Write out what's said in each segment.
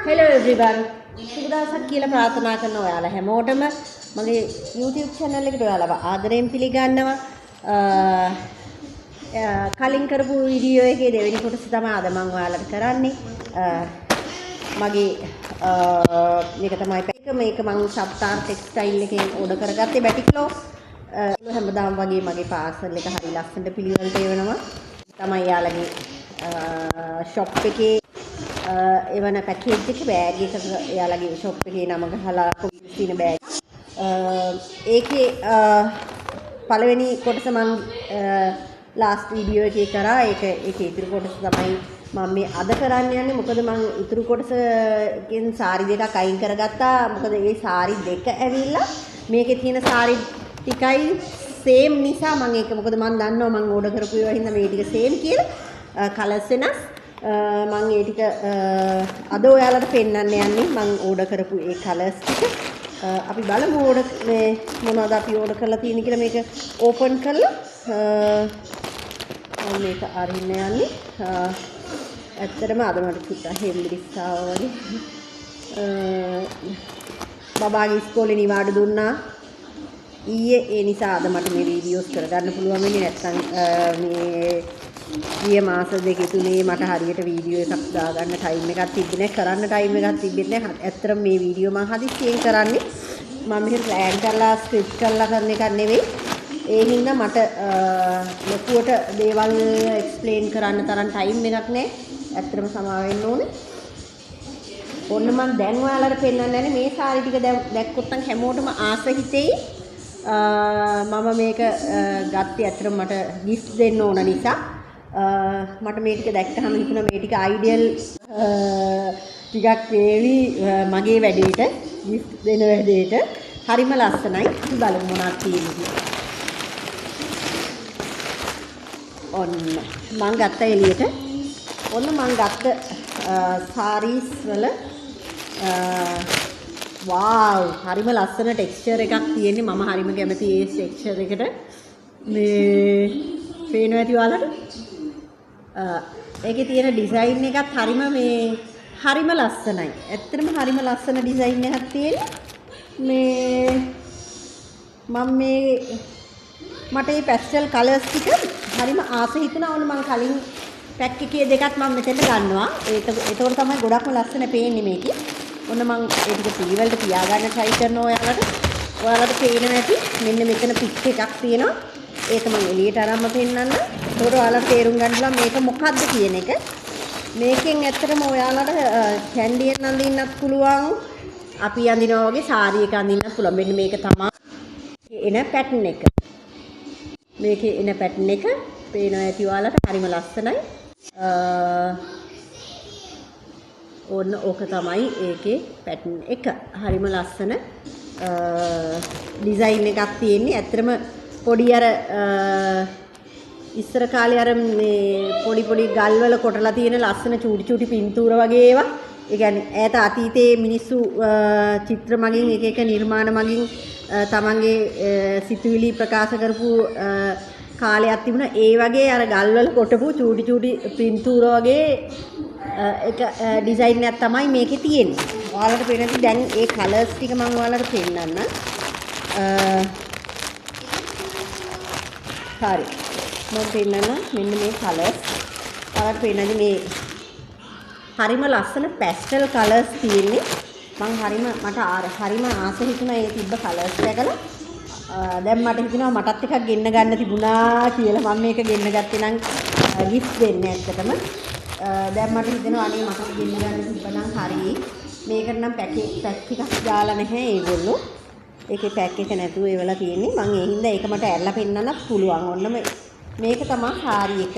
Hello everyone. සුබ දවසක් කියලා ප්‍රාර්ථනා කරන ඔයාලා හැමෝටම මගේ YouTube channel එකට ඔයාලව ආදරයෙන් පිළිගන්නවා. කලින් කරපු වීඩියෝ එකේ දෙවෙනි කොටස තමයි අද මම ඔයාලට කරන්නේ. මගේ මේක තමයි මේක මම සබ්තාර් ටෙක්ස්ටයිල් එකෙන් ඕඩර් කරගත්තේ බැටික්ලෝ. හැමදාම වගේ මගේ පාර්සල් එක හරි ලස්සනට පිළිවෙලට එවනවා. තමයි යාළගේ shop එකේ එවන පැකේජ් එක බෑග් එක එයාලගේ ෂොප් එකේ නම ගහලා තියෙන බෑග්. ඒකේ පළවෙනි කොටස මම ලාස්ට් වීඩියෝ එකේ කරා. ඒකේ ඉතුරු කොටස තමයි මම මේ අද කරන්න යන්නේ. මොකද මම ඉතුරු කොටසකින් සාරි දෙකක් අයින් කරගත්තා. මොකද මේ සාරි දෙක ඇවිල්ලා මේකේ තියෙන සාරි ටිකයි සේම් නිසා මම ඒක මොකද මම දන්නවා මම ඕඩර් කරපු ඒවා හින්දා මේ ටික සේම් කියලා කලර්ස් වෙනස්. මම ඒ ටික අද ඔයාලට පෙන්වන්න යන්නේ මම ඕඩර් කරපු ඒ කලර්ස් ටික. අපි බලමු ඕඩර් මේ මොනවද අපි ඕඩර් කරලා තියෙන්නේ කියලා මේක ඕපන් කරලා මම මේක අරින්න යන්නේ. ඇත්තටම අද මට පුතා හෙම්බිරිස්සාව වගේ බබාගේ ඉස්කෝලේ නිවාඩු දුන්නා ඊයේ. ඒ නිසා අද මට මේ වීඩියෝස් කරගන්න පුළුවන් වෙන්නේ. නැත්නම් මේ ගිය මාස දෙක තුනේ මට හරියට වීඩියෝ එකක් දාගන්න ටයිම් එකක් තිබ්බේ නැහැ. කරන්න ටයිම් එකක් තිබ්බේ නැහැ. ඇත්තටම මේ වීඩියෝ මම හදිස්සියෙන් කරන්නේ. මම මෙහෙම ප්ලෑන් කරලා ස්ක්‍රිප්ට් කරලා කරන එකක් නෙවෙයි. ඒ හින්දා මට ලොකුවට දේවල් එක්ස්ප්ලেইন කරන්න තරම් ටයිම් එකක් නැහැ. ඇත්තටම සමාව වෙන්න ඕනේ. ඔන්න මම දැන් ඔයාලට පෙන්නන්න යන්නේ මේ සාරි ටික දැක්කොත් නම් හැමෝටම ආස හිතෙයි. මම මේක ගත්තේ ඇත්තටම මට ගිෆ්ට් දෙන්න ඕන නිසා. මට මේ ටික දැක්කහම හිතුණා මේ ටික අයිඩියල් ටිකක් වේවි මගේ වැඩේට ගිෆ්ට් දෙන වැඩේට. හරිම ලස්සනයි. අපි බලමු මොනවද තියෙන්නේ කියලා. ඔන්න මම ගත්ත එළියට ඔන්න මම ගත්ත සාරීස් වල wow හරිම ලස්සන ටෙක්ස්චර් එකක් තියෙන්නේ. මම හරිම කැමති ඒ ටෙක්ස්චර් එකට. මේ පේනවා ඇති ඔයාලට. ඒකේ තියෙන ඩිසයින් එකත් හරිම ලස්සනයි. ඇත්තටම හරිම ලස්සන ඩිසයින් එකක් තියෙන්නේ. මට මේ පැස්ටල් කලර්ස් ටික හරිම ආස හිතුණා. ඕන මම කලින් පැක් එකේ දෙකක් මම මෙතෙන්ට ගන්නවා. ඒතකොට තමයි ගොඩක්ම ලස්සන පේන්නේ මේකේ. ඔන්න මම ඒ ටික පිළිවෙලට තියාගන්න try කරනවා ඔයාලට. ඔයාලට පේනවා ඇති. මෙන්න මෙතන පික් එකක් තියෙනවා. ඒක මම එළියට අරන්ම පෙන්නන්න. ඒතකොට ඔයාලට තේරුම් ගන්න පුළුවන් මේක මොකක්ද කියන එක. මේකෙන් ඇත්තටම ඔයාලට කැන්ඩියෙන් අඳින්නත් පුළුවන්. අපි අඳිනවා වගේ සාරි එක අඳින්නත් පුළුවන්. මෙන්න මේක තමයි එන පැටර්න් එක. මේකේ එන පැටර්න් එක පේනවා ඇති ඔයාලට. හරිම ලස්සනයි. ඔන්න ඕක තමයි ඒකේ පැටර්න් එක. හරිම ලස්සන ඩිසයින් එකක් තියෙන්නේ. ඇත්තටම පොඩි අර ඉස්සර කාලේ අර මේ පොඩි ගල් වල කොටලා තියෙන ලස්සන චූටි පින්තූර වගේ ඒවා. ඒ කියන්නේ ඈත අතීතයේ මිනිස්සු චිත්‍ර මගින් එක නිර්මාණ මගින් තමන්ගේ සිතුවිලි ප්‍රකාශ කරපු කාලයක් තිබුණා. ඒ වගේ අර ගල් වල කොටපු චූටි පින්තූර වගේ එක ඩිසයින් එකක් තමයි මේකේ තියෙන්නේ. ඔයාලට පේනදී දැන් ඒ කලර්ස් ටික මම ඔයාලට පෙන්නන්න. හරි. මම පෙන්නන්න මෙන්න මේ කලර්ස්. ඔයාලට පේනදී මේ හරිම ලස්සන පැස්ටල් කලර්ස් තියෙන්නේ. මම හරිම ආස හිතුණා ඒ තිබ්බ කලර්ස් දැකලා. දැන් මට හිතෙනවා මටත් එකක් ගෙන්න ගන්න තිබුණා කියලා. මම මේක ගෙන්න ගත්තේ නම් ගිෆ්ට් දෙන්න ඇත්තටම. දැන් මට හිතෙනවා අනේ මටත් ගෙන්න ගන්න තිබ්බනම් හරි. මේකට නම් පැක් ටිකක් දාලා නැහැ ඒගොල්ලෝ. ඒකේ පැක් එක නැතුව ඒවලා තියෙන්නේ. මම ඒ හින්දා ඒක මට ඇරලා පෙන්නන්නත් පුළුවන්. ඔන්න මේක තමයි සාරි එක.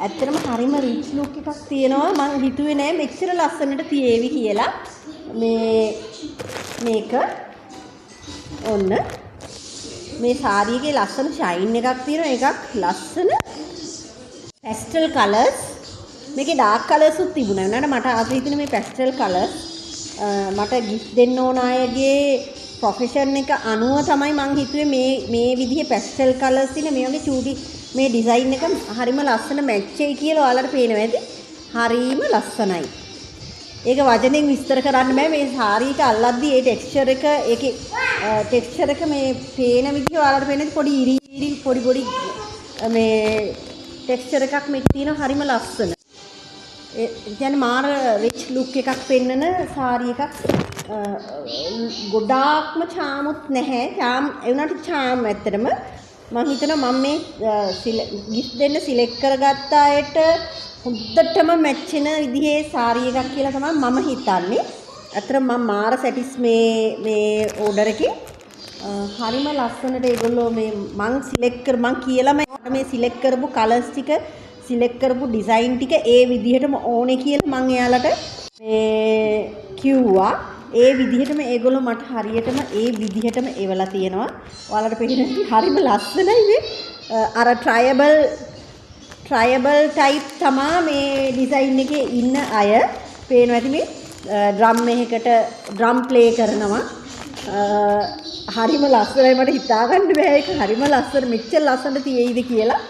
ඇත්තටම හරිම රිච් ලුක් එකක් තියෙනවා. මම හිතුවේ නෑ මෙච්චර ලස්සනට තියේවි කියලා. මේක ඔන්න මේ සාරියගේ ලස්සන ෂයින් එකක් තියෙනවා. එකක් ලස්සන පැස්ටල් කලර්ස්. මේකේ ඩාර්ක් කලර්ස් උත් තිබුණා. නේද? මට ආස හිතෙන මේ පැස්ටල් කලර්ස් මට ගිෆ්ට් දෙන්න ඕන අයගේ ප්‍රොෆෙෂන් එක අනුව තමයි මං හිතුවේ මේ විදිහේ පැස්ටල් කලර්ස් තියෙන මේ වගේ චූටි මේ ඩිසයින් එක හරිම ලස්සන මැච් එකයි කියලා ඔයාලට පේනවා ඇති. හරිම ලස්සනයි. ඒක වචනෙන් විස්තර කරන්න බෑ මේ සාරී එක අල්ලද්දි ඒ ටෙක්ස්චර් එක ඒකේ ටෙක්ස්චර් එක මේ පේන විදිහ ඔයාලට පේන්නේ පොඩි ඉරි පොඩි මේ ටෙක්ස්චර් එකක් මේක තියෙනවා හරිම ලස්සන. ඒ කියන්නේ මාර රිච් ලුක් එකක් පෙන්නන සාරී එකක්. ගොඩාක්ම චාමුත් නැහැ. චාම් ඒ උනාට චාම් ඇත්තටම මම හිතනවා මම මේ ගිෆ්ට් දෙන්න සිලෙක්ට් කරගත්ත අයට හොඳටම මැච් වෙන විදිහේ සාරී එකක් කියලා තමයි මම හිතන්නේ. ඇත්තටම මම මාර සැටිස් මේ ඕඩර් එකේ හරිම ලස්සනට ඒගොල්ලෝ මේ මං කියලාම මේ සිලෙක්ට් කරපු කලර්ස් ටික සිලෙක්ට් කරපු ඩිසයින් ටික ඒ විදිහටම ඕනේ කියලා මං එයාලට මේ කිව්වා. ඒ විදිහටම ඒගොල්ලෝ මට හරියටම ඒ විදිහටම එවලා තියෙනවා. ඔයාලට පේන්නේ හරිම ලස්සනයි මේ. අර ට්‍රයබල් ටයිප් තමා මේ ඩිසයින් එකේ ඉන්න අය පේනවා ඇති මේ ඩ්‍රම් එකකට ඩ්‍රම් ප්ලේ කරනවා. හරිම ලස්සනයි මට හිතාගන්න බෑ ඒක හරිම ලස්සන මෙච්චර ලස්සනට තියෙයිද කියලා.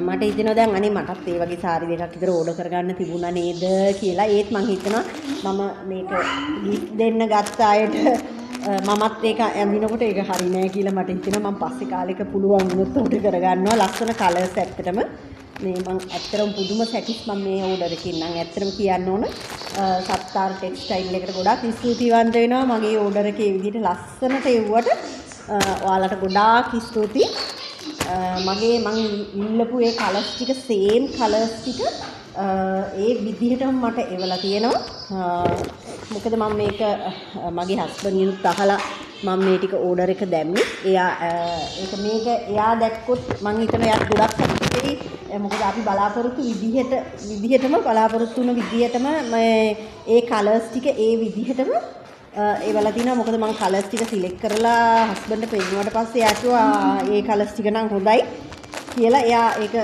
මට හිතෙනවා දැන් අනේ මටත් ඒ වගේ සාරි දෙකක් විතර ඕඩර් කරගන්න තිබුණා නේද කියලා. ඒත් මං හිතනවා මම මේක ගිෆ්ට් දෙන්න ගත්ත අයට මමත් ඒක ඇඳිනකොට ඒක හරි නෑ කියලා මට හිතෙනවා. මම පස්සේ කාලෙක පුළුවන් වුණොත් ඕඩර් කරගන්නවා. ලස්සන කලර්ස් ඇත්තටම මේ මං ඇත්තටම පුදුම සැටිස් මම මේ ඕඩර් එකකින් නම් ඇත්තටම කියන්න ඕන සත්තාර ටෙක්ස්ටයිල් එකට ගොඩාක් ස්තුතිවන්ත වෙනවා මගේ ඕඩර් එකේ විදිහට ලස්සනට එව්වට. ඔයාලට ගොඩාක් ස්තුතියි. මගේ මං ඉල්ලපු ඒ කලර්ස් ටික සේම් කලර්ස් ටික ඒ විදිහටම මට එවලා තියෙනවා. මොකද මම මේක මගේ හස්බන්ඩ්ගෙනුත් අහලා මම මේ ටික ඕඩර් එක දැම්මේ. එයා දැක්කොත් මං හිතනවා එයාත් ගොඩක් සතුටුයි. මොකද අපි බලාපොරොත්තු විදිහටම බලාපොරොත්තු වුණ විදිහටම ඒ කලර්ස් ටික ඒ විදිහටම ඒවලා තිනවා. මොකද මම කලර්ස් ටික සිලෙක්ට් කරලා හස්බන්ඩ්ට පෙන්නුවාට පස්සේ එයා කිව්වා ඒ කලර්ස් ටික නම් හොඳයි කියලා. එයා ඒක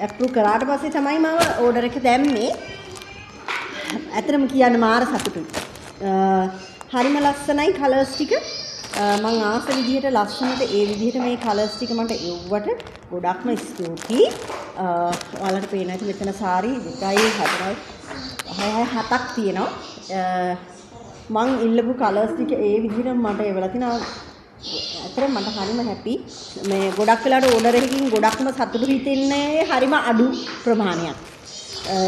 ඇප්‍රූව් කරාට පස්සේ තමයි මම ඕඩර් එක දැම්මේ. ඇත්තටම කියන්න මාර සතුටුයි. හරිම ලස්සනයි කලර්ස් ටික. මම ආස විදිහට ලස්සනට ඒ විදිහට මේ කලර්ස් ටික මට එව්වට ගොඩක්ම ස්තුතියි. ඔයාලට පේන ඇති මෙතන සාරි 2 4 6 7ක් තියෙනවා. මං ඉල්ලපු කලර්ස් ටික ඒ විදිහට මට එවලා තිනවා. ඇත්තටම මට හරිම හැපි. මේ ගොඩක් වෙලාවට ඕඩර් එකකින් ගොඩක්ම සතුටු හිතෙන්නේ හරිම අඩු ප්‍රමාණයක්.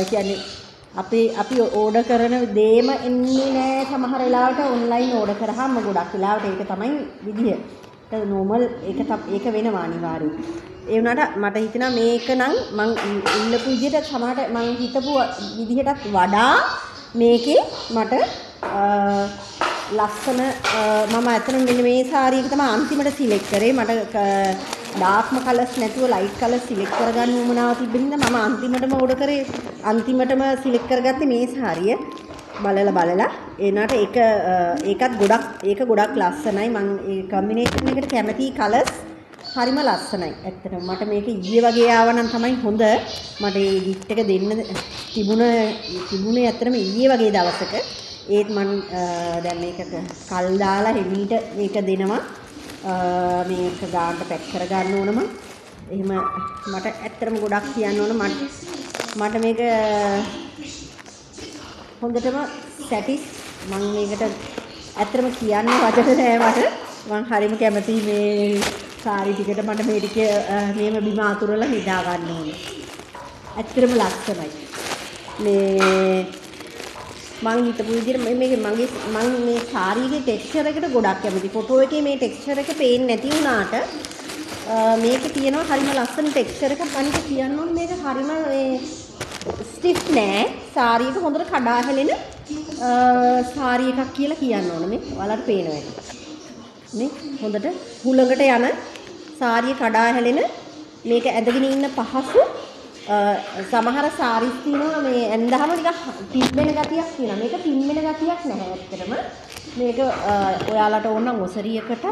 කියන්නේ අපි ඕඩර් කරන දේම එන්නේ නෑ සමහර වෙලාවට ඔන්ලයින් ඕඩර් කරාම ගොඩක් වෙලාවට ඒක තමයි විදිය. ඒක නෝමල් ඒක වෙනවා අනිවාර්යයෙන්. ඒ වුණාට මට හිතෙනවා මේක නම් මං ඉල්ලපු විදිහට සමහරට මං හිතපු විදිහටත් වඩා මේකේ මට ලස්සන මම අතන මෙන්න මේ සාරි එක තමයි අන්තිමට සිලෙක්ට් කරේ. මට ඩාර්ක්ම කලර්ස් නැතුව ලයිට් කලර්ස් සිලෙක්ට් කරගන්න උවමනාව තිබෙන නිසා මම අන්තිමටම ඕඩර් කරේ අන්තිමටම සිලෙක්ට් කරගත්තේ මේ සාරිය. බලලා ඒනට ඒකත් ගොඩක් ලස්සනයි. මම ඒ කම්බිනේෂන් එකට කැමති කලර්ස් හරිම ලස්සනයි. ඇත්තටම මට මේක ඊයේ වගේ ආවනම් තමයි හොඳ. මට මේ ගිෆ්ට් එක දෙන්න තිබුණේ ඇත්තටම ඊයේ වගේ දවසක. ඒත් මම දැන් මේක කල් දාලා හෙමීට මේක දෙනවා. මේක ගානට පැක් කරගන්න ඕනම. එහෙම මට ඇත්තටම ගොඩක් කියන්න ඕන. මට මේක හොඳටම සැටිස්. මම මේකට ඇත්තටම කියන්න වචන නෑ මට. මම හරිම කැමතියි මේ සාරි ටිකට. මට මේ ටික මේම බිම අතුරලා නිදා ගන්න ඕනේ. ඇත්තටම ලස්සනයි. මේ මං හිතපු විදිහට මම මේ සාරියේ ටෙක්ස්චර් එකට ගොඩක් කැමතියි. ෆොටෝ එකේ මේ ටෙක්ස්චර් එක පේන්නේ නැති වුණාට මේක තියෙනවා හරිම ලස්සන ටෙක්ස්චර් එකක්. අනිත් කියන්න ඕනේ මේක හරිම ස්ටිෆ් නෑ. සාරි එක හොඳට කඩා හැලෙන සාරි එකක් කියලා කියන්න ඕනේ. මේ ඔයාලට පේනවා ඒක. මේ හොඳට හුලඟට යන සාරිය කඩා හැලෙන මේක ඇඳගෙන ඉන්න පහසු. සමහර සාරිස් තියෙනවා මේ ඇඳහම ටිකක් පිම්මෙන ගතියක් තියෙනවා. මේක පිම්මෙන ගතියක් නැහැ ඇත්තටම. මේක ඔයාලට ඕන නම් ඔසරියකට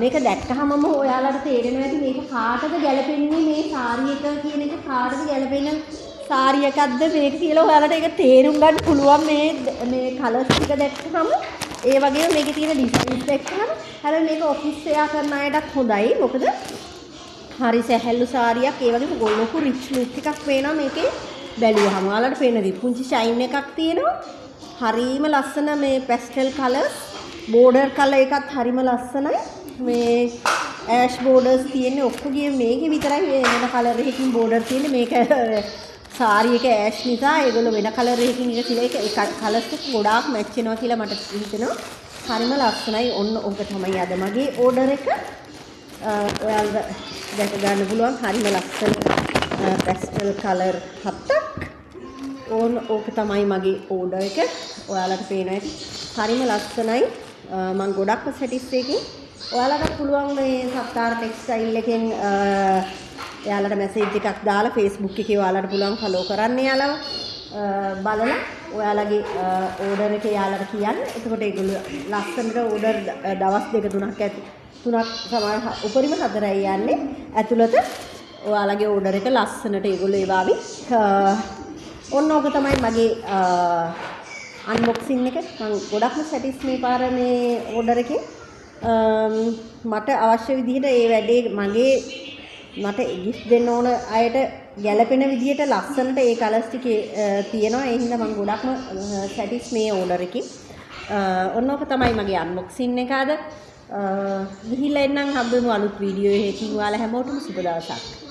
මේක දැක්කහමම ඔයාලට තේරෙනවා ඇති මේක කාටද ගැලපෙන්නේ මේ සාරි එක කියන එක කාටද ගැලපෙන සාරි එකක්ද මේක කියලා ඔයාලට ඒක තේරුම් ගන්න පුළුවන් මේ කලර්ස් ටික දැක්කහම. ඒ වගේම මේකේ තියෙන ඩිසයින්ස් දැක්කහම හැබැයි මේක ඔෆිස් එයා කරන අයටත් හොඳයි. මොකද හරි සැහැල්ලු සාරියක්. ඒ වගේම ලොකු රිච් ලුක් එකක් වෙනවා මේකේ. බැලුවාම ඔයාලට පේනදී පුංචි ෂයින් එකක් තියෙනවා. හරිම ලස්සන මේ පැස්ටල් කලර්ස් බෝඩර් කලර් එකත් හරිම ලස්සනයි. මේ ඇෂ් බෝඩර්ස් තියෙන්නේ ඔක්කොගේ මේකේ විතරයි වෙන කලර් එකකින් බෝඩර් තියෙන්නේ. මේක සාරි එක ඇෂ් නිසා ඒගොල්ලෝ වෙන කලර් එකකින් එක කියලා ඒක කලර්ස් එක ගොඩාක් මැච් වෙනවා කියලා මට හිතෙනවා. හරිම ලස්සනයි. ඔන්න ඕක තමයි අද මගේ ඕඩර් එක. ඔයාලට දැක ගන්න පුළුවන් හරිම ලස්සන පැස්ටල් කලර් 7ක්. ඕක තමයි මගේ ඕඩර් එක. ඔයාලට පේනවා හරිම ලස්සනයි. මම ගොඩක්ම සැටිස්ෆයිකින්. ඔයාලට පුළුවන් මේ සත්තාර ටෙක්ස්ටයිල් එකෙන් එයාලට මැසේජ් එකක් දාලා Facebook එකේ ඔයාලට පුළුවන් ෆලෝ කරන්න යාලව බලලා ඔයාලගේ ඕඩර් එක යාලට කියන්න. එතකොට ඒගොල්ලෝ ලස්සනට ඕඩර් දවස් 2-3ක් ඇති 3ක් සමහර උපරිම 4යි යන්නේ ඇතුළත ඔයාලගේ ඕඩර් එක ලස්සනට ඒගොල්ලෝ ඒවාවි. ඔන්න ඕක තමයි මගේ අන්බොක්සින් එක. මම ගොඩක්ම සැටිස් මේ පාර මේ ඕඩර් එකේ. මට අවශ්‍ය විදිහට ඒ වැඩේ මට ගිෆ්ට් දෙන්න ඕන අයට ගැළපෙන විදිහට ලස්සනට ඒ කලර්ස් ටික තියෙනවා. ඒ හින්දා මම ගොඩක්ම සැටිස් මේ ඕඩර් එකේ. ඔන්න ඕක තමයි මගේ අන්බොක්සින් එක අද. ගිහිල්ලා එන්නම් හම්බෙමු අලුත් වීඩියෝ එකකින්. ඔයාලා හැමෝටම සුබ දවසක්.